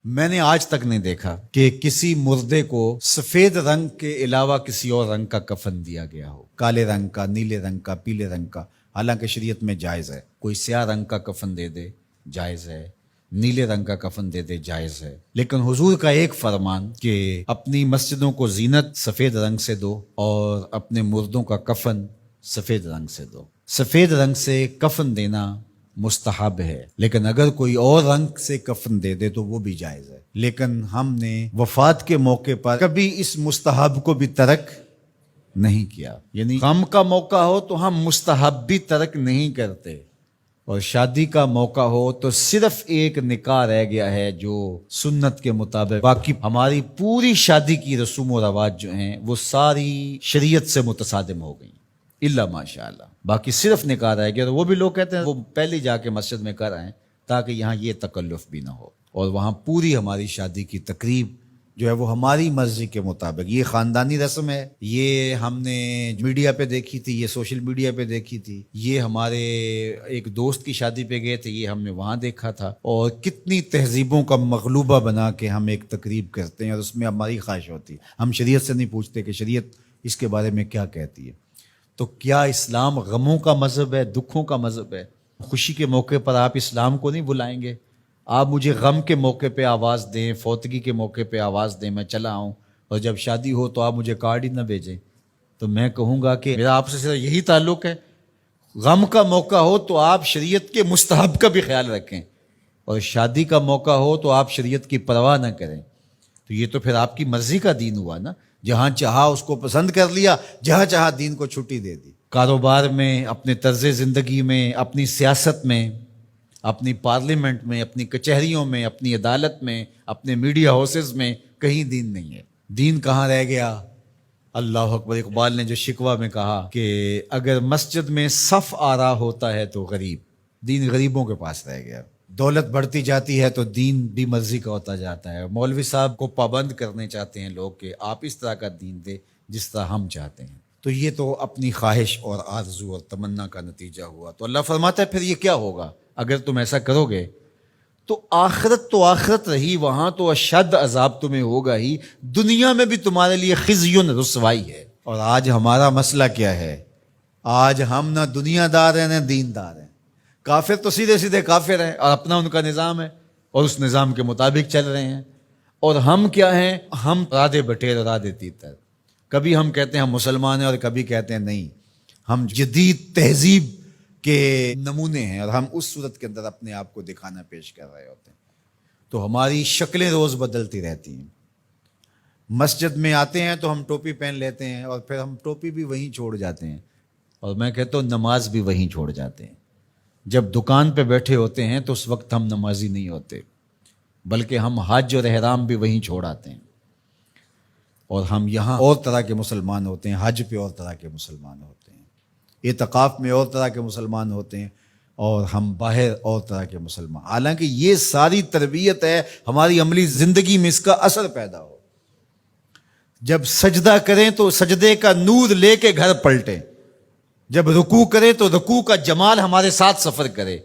میں نے آج تک نہیں دیکھا کہ کسی مردے کو سفید رنگ کے علاوہ کسی اور رنگ کا کفن دیا گیا ہو، کالے رنگ کا، نیلے رنگ کا، پیلے رنگ کا۔ حالانکہ شریعت میں جائز ہے، کوئی سیاہ رنگ کا کفن دے دے جائز ہے، نیلے رنگ کا کفن دے دے جائز ہے، لیکن حضور کا ایک فرمان کہ اپنی مسجدوں کو زینت سفید رنگ سے دو اور اپنے مردوں کا کفن سفید رنگ سے دو۔ سفید رنگ سے کفن دینا مستحب ہے، لیکن اگر کوئی اور رنگ سے کفن دے دے تو وہ بھی جائز ہے۔ لیکن ہم نے وفات کے موقع پر کبھی اس مستحب کو بھی ترک نہیں کیا، یعنی غم کا موقع ہو تو ہم مستحب بھی ترک نہیں کرتے، اور شادی کا موقع ہو تو صرف ایک نکاح رہ گیا ہے جو سنت کے مطابق، باقی ہماری پوری شادی کی رسوم و رواج جو ہیں وہ ساری شریعت سے متصادم ہو گئی، الا ماشاء اللہ۔ باقی صرف نکاح رہ گیا، تو وہ بھی لوگ کہتے ہیں وہ پہلے جا کے مسجد میں کر آئیں تاکہ یہاں یہ تکلف بھی نہ ہو، اور وہاں پوری ہماری شادی کی تقریب جو ہے وہ ہماری مرضی کے مطابق۔ یہ خاندانی رسم ہے، یہ ہم نے میڈیا پہ دیکھی تھی، یہ سوشل میڈیا پہ دیکھی تھی، یہ ہمارے ایک دوست کی شادی پہ گئے تھے، یہ ہم نے وہاں دیکھا تھا، اور کتنی تہذیبوں کا مغلوبہ بنا کے ہم ایک تقریب کرتے ہیں اور اس میں ہماری خواہش ہوتی ہے۔ ہم شریعت سے نہیں پوچھتے کہ شریعت اس کے بارے میں کیا کہتی ہے۔ تو کیا اسلام غموں کا مذہب ہے، دکھوں کا مذہب ہے؟ خوشی کے موقع پر آپ اسلام کو نہیں بلائیں گے؟ آپ مجھے غم کے موقع پہ آواز دیں، فوتگی کے موقع پہ آواز دیں، میں چلا آؤں، اور جب شادی ہو تو آپ مجھے کارڈ ہی نہ بھیجیں، تو میں کہوں گا کہ میرا آپ سے صرف یہی تعلق ہے۔ غم کا موقع ہو تو آپ شریعت کے مستحب کا بھی خیال رکھیں، اور شادی کا موقع ہو تو آپ شریعت کی پرواہ نہ کریں۔ تو یہ تو پھر آپ کی مرضی کا دین ہوا نا، جہاں چاہا اس کو پسند کر لیا، جہاں چاہا دین کو چھٹی دے دی۔ کاروبار میں، اپنے طرز زندگی میں، اپنی سیاست میں، اپنی پارلیمنٹ میں، اپنی کچہریوں میں، اپنی عدالت میں، اپنے میڈیا ہاؤسز میں کہیں دین نہیں ہے۔ دین کہاں رہ گیا؟ اللہ اکبر۔ اقبال نے جو شکوہ میں کہا کہ اگر مسجد میں صف آرا ہوتا ہے تو غریب، دین غریبوں کے پاس رہ گیا۔ دولت بڑھتی جاتی ہے تو دین بھی مرضی کا ہوتا جاتا ہے۔ مولوی صاحب کو پابند کرنے چاہتے ہیں لوگ کہ آپ اس طرح کا دین دے جس طرح ہم چاہتے ہیں، تو یہ تو اپنی خواہش اور آرزو اور تمنا کا نتیجہ ہوا۔ تو اللہ فرماتا ہے پھر یہ کیا ہوگا اگر تم ایسا کرو گے تو آخرت رہی، وہاں تو اشد عذاب تمہیں ہوگا ہی، دنیا میں بھی تمہارے لیے خزی رسوائی ہے۔ اور آج ہمارا مسئلہ کیا ہے؟ آج ہم نہ دنیا دار ہیں نہ دین دار ہیں۔ کافر تو سیدھے سیدھے کافر ہیں اور اپنا ان کا نظام ہے اور اس نظام کے مطابق چل رہے ہیں، اور ہم کیا ہیں؟ ہم رادے بٹیر رادے تیتر، کبھی ہم کہتے ہیں ہم مسلمان ہیں اور کبھی کہتے ہیں نہیں ہم جدید تہذیب کے نمونے ہیں، اور ہم اس صورت کے اندر اپنے آپ کو دکھانا پیش کر رہے ہوتے ہیں۔ تو ہماری شکلیں روز بدلتی رہتی ہیں۔ مسجد میں آتے ہیں تو ہم ٹوپی پہن لیتے ہیں، اور پھر ہم ٹوپی بھی وہیں چھوڑ جاتے ہیں، اور میں کہتا ہوں نماز بھی وہیں چھوڑ جاتے ہیں۔ جب دکان پہ بیٹھے ہوتے ہیں تو اس وقت ہم نمازی نہیں ہوتے، بلکہ ہم حج اور احرام بھی وہیں چھوڑ آتے ہیں، اور ہم یہاں اور طرح کے مسلمان ہوتے ہیں، حج پہ اور طرح کے مسلمان ہوتے ہیں، اعتکاف میں اور طرح کے مسلمان ہوتے ہیں، اور ہم باہر اور طرح کے مسلمان۔ حالانکہ یہ ساری تربیت ہے ہماری عملی زندگی میں اس کا اثر پیدا ہو۔ جب سجدہ کریں تو سجدے کا نور لے کے گھر پلٹیں، جب رکوع کرے تو رکوع کا جمال ہمارے ساتھ سفر کرے،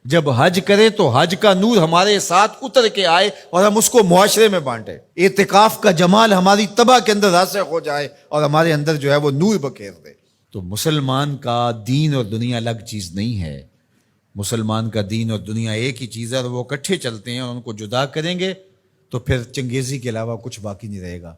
جب حج کرے تو حج کا نور ہمارے ساتھ اتر کے آئے اور ہم اس کو معاشرے میں بانٹیں، اعتکاف کا جمال ہماری طبع کے اندر راسخ ہو جائے اور ہمارے اندر جو ہے وہ نور بکھیر دے۔ تو مسلمان کا دین اور دنیا الگ چیز نہیں ہے، مسلمان کا دین اور دنیا ایک ہی چیز ہے، اور وہ اکٹھے چلتے ہیں، اور ان کو جدا کریں گے تو پھر چنگیزی کے علاوہ کچھ باقی نہیں رہے گا۔